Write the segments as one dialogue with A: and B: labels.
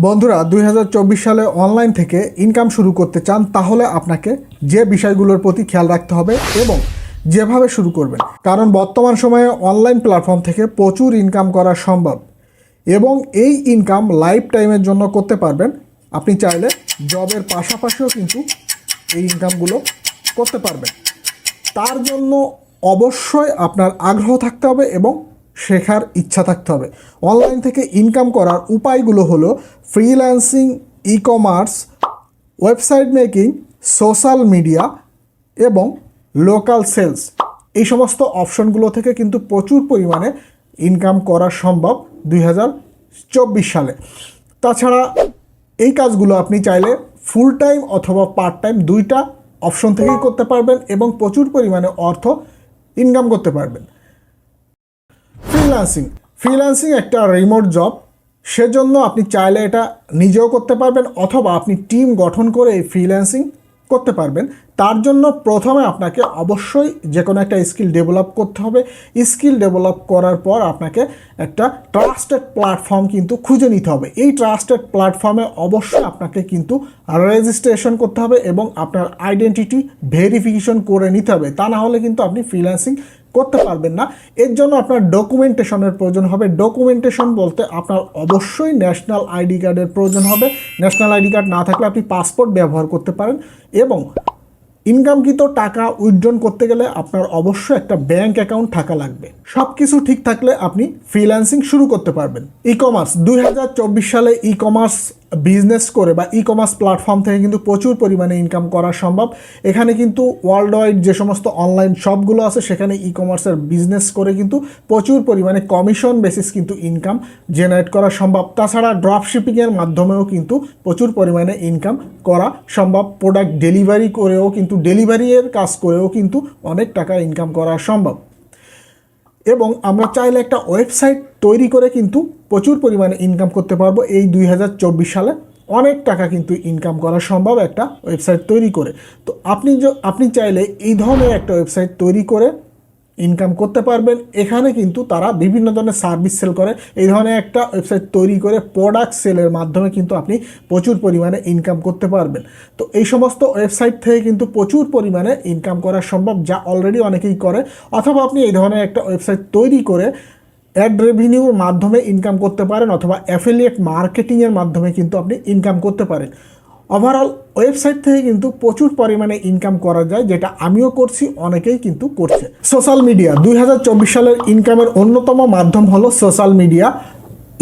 A: বন্ধুরা 2024 সালে অনলাইন থেকে ইনকাম শুরু করতে চান তাহলে আপনাকে যে বিষয়গুলোর প্রতি খেয়াল রাখতে হবে এবং যেভাবে শুরু করবেন, কারণ বর্তমান সময়ে অনলাইন প্ল্যাটফর্ম থেকে প্রচুর ইনকাম করা সম্ভব এবং এই ইনকাম লাইফ টাইমের জন্য করতে পারবেন। আপনি চাইলে জবের পাশাপাশিও কিন্তু এই ইনকামগুলো করতে পারবেন। তার জন্য অবশ্যই আপনার আগ্রহ থাকতে হবে এবং শেখার ইচ্ছা থাকতে হবে। অনলাইন থেকে ইনকাম করার উপায়গুলো হলো freelancing, e commerce, website making, social media এবং লোকাল সেলস। এই সমস্ত অপশনগুলো থেকে কিন্তু প্রচুর পরিমাণে ইনকাম করা সম্ভব 2024 সালে। তাছাড়া এই কাজগুলো আপনি চাইলে ফুল টাইম অথবা পার্ট টাইম দুইটা অপশন থেকেই করতে পারবেন এবং প্রচুর পরিমাণে অর্থ ইনকাম করতে পারবেন। ফ্রিল্যান্সিং একটা রিমোট জব, সেজন্য আপনি চাইলে এটা নিজেও করতে পারবেন অথবা আপনি টিম গঠন করে এই ফ্রিল্যান্সিং করতে পারবেন। তার জন্য প্রথমে আপনাকে অবশ্যই যে কোনো একটা স্কিল ডেভেলপ করতে হবে। স্কিল ডেভেলপ করার পর আপনাকে একটা ট্রাস্টেড প্ল্যাটফর্ম কিন্তু খুঁজে নিতে হবে। এই ট্রাস্টেড প্ল্যাটফর্মে অবশ্যই আপনাকে কিন্তু রেজিস্ট্রেশন করতে হবে এবং আপনার আইডেন্টিটি ভেরিফিকেশন করে নিতে হবে। তা না হলে কিন্তু আপনি ফ্রিল্যান্সিং করতে পারবেন না। এর জন্য আপনার ডকুমেন্টেশনের প্রয়োজন হবে। ডকুমেন্টেশন বলতে আপনার অবশ্যই ন্যাশনাল আইডি কার্ডের প্রয়োজন হবে। ন্যাশনাল আইডি কার্ড না থাকলে আপনি পাসপোর্ট ব্যবহার করতে পারেন এবং ইনকামকৃত টাকা উইথড্রল করতে গেলে আপনার অবশ্যই একটা ব্যাংক অ্যাকাউন্ট থাকা লাগবে। সব কিছু ঠিক থাকলে আপনি ফ্রিল্যান্সিং শুরু করতে পারবেন। ই কমার্স 2024 সালে ই কমার্স বিজনেস করে বা ই কমার্স প্ল্যাটফর্ম থেকে কিন্তু প্রচুর পরিমাণে ইনকাম করা সম্ভব। এখানে কিন্তু ওয়ার্ল্ড ওয়াইড যে সমস্ত অনলাইন শপগুলো আছে সেখানে ই কমার্সের বিজনেস করে কিন্তু প্রচুর পরিমাণে কমিশন বেসিস কিন্তু ইনকাম জেনারেট করা সম্ভব। তাছাড়া ড্রপ শিপিংয়ের মাধ্যমেও কিন্তু প্রচুর পরিমাণে ইনকাম করা সম্ভব। প্রোডাক্ট ডেলিভারি করেও কিন্তু ডেলিভারির কাজ করেও কিন্তু অনেক টাকা ইনকাম করা সম্ভব। এবং আমরা চাইলে একটা ওয়েবসাইট তৈরি করে কিন্তু প্রচুর পরিমাণে ইনকাম করতে পারবো। এই 2024 সালে অনেক টাকা কিন্তু ইনকাম করা সম্ভব একটা ওয়েবসাইট তৈরি করে। তো আপনি চাইলে এই ধরনের একটা ওয়েবসাইট তৈরি করে ইনকাম করতে পারবেন। এখানে কিন্তু তারা বিভিন্ন ধরনের সার্ভিস সেল করে। এই ধরনের একটা ওয়েবসাইট তৈরি করে প্রোডাক্ট সেলের মাধ্যমে কিন্তু আপনি প্রচুর পরিমাণে ইনকাম করতে পারবেন। তো এই সমস্ত ওয়েবসাইট থেকে কিন্তু প্রচুর পরিমাণে ইনকাম করা সম্ভব, যা অলরেডি অনেকেই করে। অথবা আপনি এই ধরনের একটা ওয়েবসাইট তৈরি করে অ্যাড রেভিনিউর মাধ্যমে ইনকাম করতে পারেন অথবা অ্যাফিলিয়েট মার্কেটিংয়ের মাধ্যমে কিন্তু আপনি ইনকাম করতে পারেন। ওভারঅল ওয়েবসাইট থেকে কিন্তু প্রচুর পরিমাণে ইনকাম করা যায়, যেটা আমিও করছি, অনেকেই কিন্তু করছে। সোশ্যাল মিডিয়া 2024 সালের ইনকামের অন্যতম মাধ্যম হলো social media.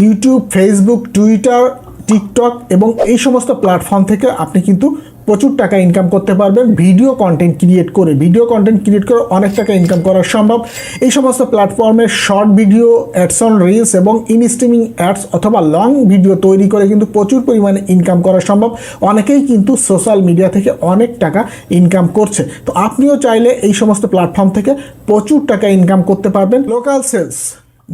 A: YouTube, Facebook, Twitter, TikTok এবং এই সমস্ত প্ল্যাটফর্ম থেকে আপনি কিন্তু প্রচুর টাকা ইনকাম করতে পারবেন ভিডিও কন্টেন্ট ক্রিয়েট করে। অনেক টাকা ইনকাম করা সম্ভব। এই সমস্ত প্ল্যাটফর্মে short video, ads on reels এবং ইনস্ট্রিমিং অ্যাডস অথবা লং ভিডিও তৈরি করে কিন্তু প্রচুর পরিমাণে ইনকাম করা সম্ভব। অনেকেই কিন্তু সোশ্যাল মিডিয়া থেকে অনেক টাকা ইনকাম করছে। তো আপনিও চাইলে এই সমস্ত প্ল্যাটফর্ম থেকে প্রচুর টাকা ইনকাম করতে পারবেন। লোকাল সেলস,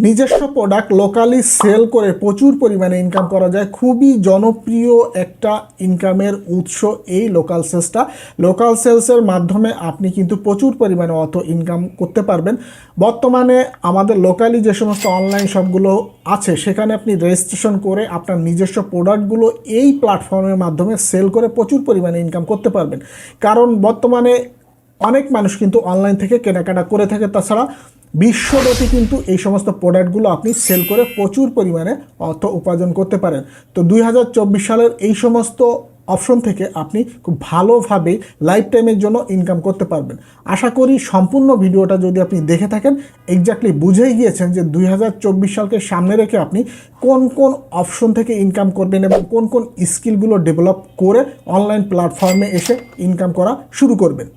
A: নিজস্ব প্রোডাক্ট লোকালি সেল করে প্রচুর পরিমাণে ইনকাম করা যায়। খুবই জনপ্রিয় একটা ইনকামের উৎস এই লোকাল সেলসটা। লোকাল সেলসের মাধ্যমে আপনি কিন্তু প্রচুর পরিমাণে অর্থ ইনকাম করতে পারবেন। বর্তমানে আমাদের লোকালি যে সমস্ত অনলাইন শপগুলো আছে সেখানে আপনি রেজিস্ট্রেশন করে আপনার নিজস্ব প্রোডাক্টগুলো এই প্ল্যাটফর্মের মাধ্যমে সেল করে প্রচুর পরিমাণে ইনকাম করতে পারবেন। কারণ বর্তমানে অনেক মানুষ কিন্তু অনলাইন থেকে কেনাকাটা করে থাকে। তাছাড়া বিশ্বব্যাপী কিন্তু এই সমস্ত প্রোডাক্টগুলো আপনি সেল করে প্রচুর পরিমাণে অর্থ উপার্জন করতে পারেন। তো 2024 সালের এই সমস্ত অপশন থেকে আপনি খুব ভালোভাবে লাইফ টাইমের জন্য ইনকাম করতে পারবেন। আশা করি সম্পূর্ণ ভিডিওটা যদি আপনি দেখে থাকেন এক্স্যাক্টলি বুঝেই গিয়েছেন যে 2024 সালকে সামনে রেখে আপনি কোন কোন অপশন থেকে ইনকাম করবেন এবং কোন কোন স্কিলগুলো ডেভেলপ করে অনলাইন প্ল্যাটফর্মে এসে ইনকাম করা শুরু করবেন।